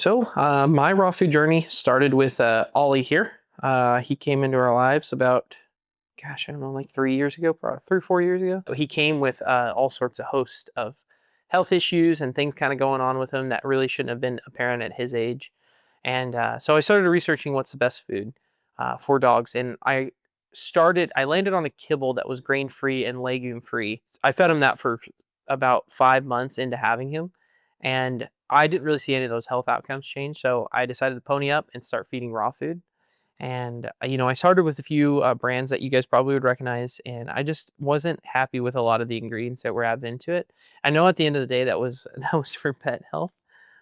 My raw food journey started with Ollie here. He came into our lives about, gosh, I don't know, like 3 years ago, probably 3 or 4 years ago. He came with all sorts of host of health issues and things kind of going on with him that really shouldn't have been apparent at his age. And so I started researching what's the best food for dogs. And I landed on a kibble that was grain free and legume free. I fed him that for about 5 months into having him. And I didn't really see any of those health outcomes change. So I decided to pony up and start feeding raw food. And, I started with a few brands that you guys probably would recognize, and I just wasn't happy with a lot of the ingredients that were added into it. I know at the end of the day that was that was for pet health,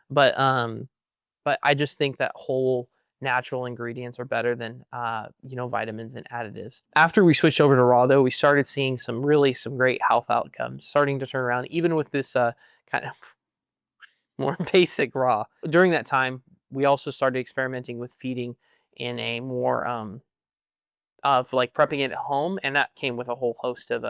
but I just think that whole natural ingredients are better than vitamins and additives. After we switched over to raw though, we started seeing some great health outcomes starting to turn around, even with this kind of more basic raw. During that time, we also started experimenting with feeding in a more of like prepping it at home, and that came with a whole host of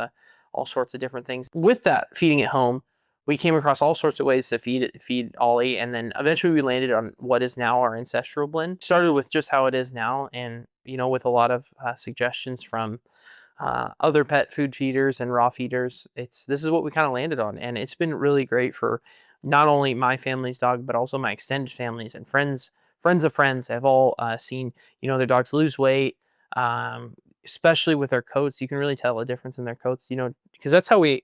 all sorts of different things. With that feeding at home, we came across all sorts of ways to feed Ollie, and then eventually we landed on what is now our ancestral blend. Started with just how it is now, and with a lot of suggestions from other pet food feeders and raw feeders. This is what we kind of landed on, and it's been really great for not only my family's dog but also my extended families and friends of friends have all seen their dogs lose weight, especially with their coats. You can really tell a difference in their coats, because that's how we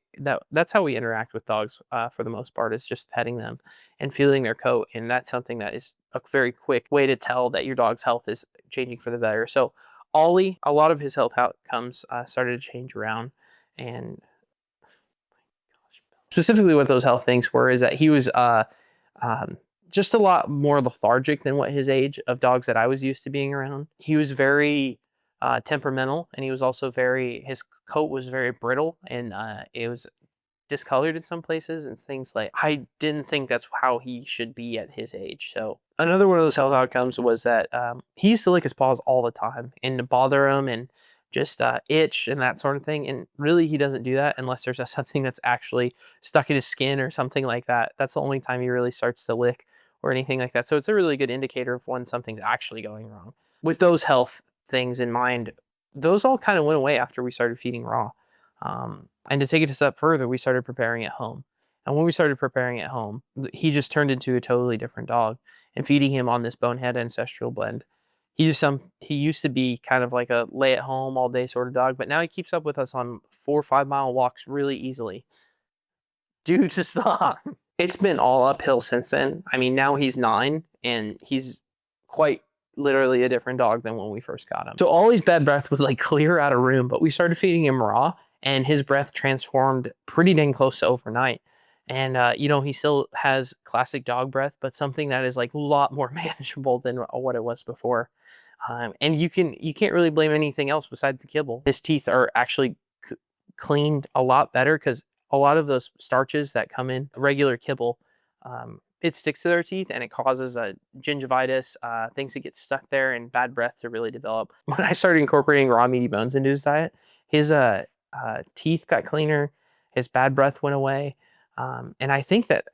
interact with dogs for the most part, is just petting them and feeling their coat, and that's something that is a very quick way to tell that your dog's health is changing for the better. So Ollie, a lot of his health outcomes started to change around, and specifically what those health things were is that he was just a lot more lethargic than what his age of dogs that I was used to being around. He was very temperamental, and he was also his coat was very brittle, and it was discolored in some places and things like. I didn't think that's how he should be at his age. So another one of those health outcomes was that he used to lick his paws all the time and to bother him and just itch and that sort of thing. And really, he doesn't do that unless there's something that's actually stuck in his skin or something like that. That's the only time he really starts to lick or anything like that. So it's a really good indicator of when something's actually going wrong. With those health things in mind, those all kind of went away after we started feeding raw. And to take it a step further, we started preparing at home. And when we started preparing at home, he just turned into a totally different dog. And feeding him on this bonehead ancestral blend, he used to be kind of like a lay at home all day sort of dog, but now he keeps up with us on 4 or 5 mile walks really easily. Dude, just stop. It's been all uphill since then. I mean, now he's 9 and he's quite literally a different dog than when we first got him. So all his bad breath would like clear out a room, but we started feeding him raw, and his breath transformed pretty dang close to overnight. And he still has classic dog breath, but something that is like a lot more manageable than what it was before. And you can't really blame anything else besides the kibble. His teeth are actually cleaned a lot better because a lot of those starches that come in regular kibble, it sticks to their teeth and it causes a gingivitis, things that get stuck there, and bad breath to really develop. When I started incorporating raw meaty bones into his diet, his teeth got cleaner, his bad breath went away, and I think that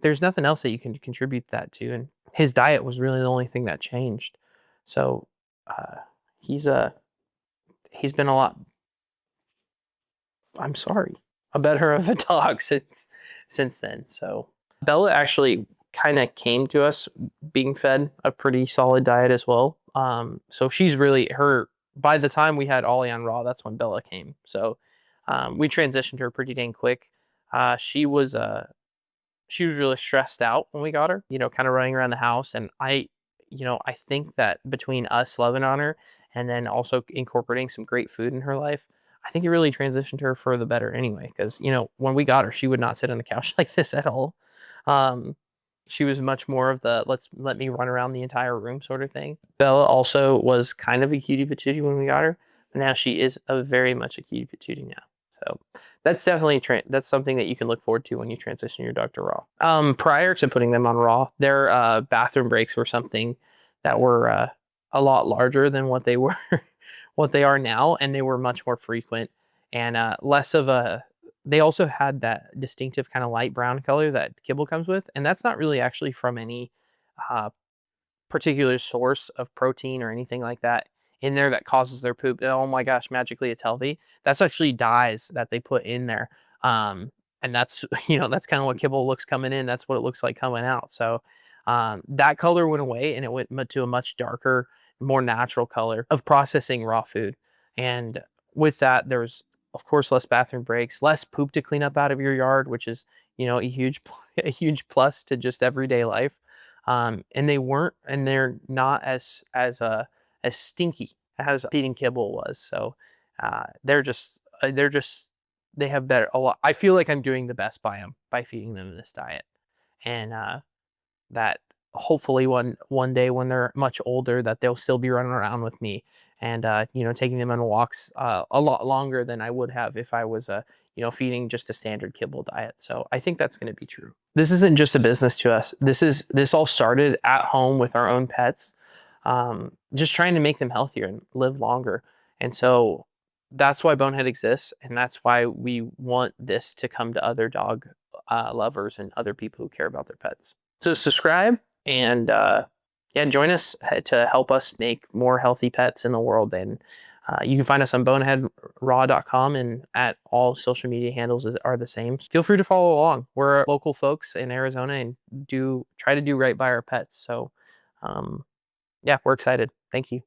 there's nothing else that you can contribute that to. And his diet was really the only thing that changed. So he's been a lot. I'm sorry, a better of a dog since then. So Bella actually kind of came to us being fed a pretty solid diet as well. So she's really by the time we had Ollie on raw, that's when Bella came. So we transitioned her pretty dang quick. She was really stressed out when we got her, kind of running around the house. And I think that between us loving on her and then also incorporating some great food in her life, I think it really transitioned her for the better anyway. Because, when we got her, she would not sit on the couch like this at all. She was much more of the let me run around the entire room sort of thing. Bella also was kind of a cutie patootie when we got her, but now she is very much a cutie patootie now. So that's definitely that's something that you can look forward to when you transition your dog to raw. Prior to putting them on raw, their bathroom breaks were something that were a lot larger than what they were, what they are now, and they were much more frequent and less of a. They also had that distinctive kind of light brown color that kibble comes with, and that's not really actually from any uh, particular source of protein or anything like that in there that causes their poop. Oh my gosh, magically it's healthy. That's actually dyes that they put in there. And that's, that's kind of what kibble looks coming in. That's what it looks like coming out. So that color went away and it went to a much darker, more natural color of processing raw food. And with that, there's of course less bathroom breaks, less poop to clean up out of your yard, which is, a huge, a huge plus to just everyday life. And they're not as stinky as feeding kibble was. So they're just they have better a lot. I feel like I'm doing the best by them by feeding them this diet, and that hopefully one day when they're much older that they'll still be running around with me and taking them on walks a lot longer than I would have if I was feeding just a standard kibble diet. So I think that's going to be true. This isn't just a business to us. This all started at home with our own pets, just trying to make them healthier and live longer. And so that's why Bonehead exists, and that's why we want this to come to other dog lovers and other people who care about their pets. So subscribe and yeah, join us to help us make more healthy pets in the world. And you can find us on boneheadraw.com, and at all social media handles are the same. Feel free to follow along. We're local folks in Arizona and try to do right by our pets. So yeah, we're excited. Thank you.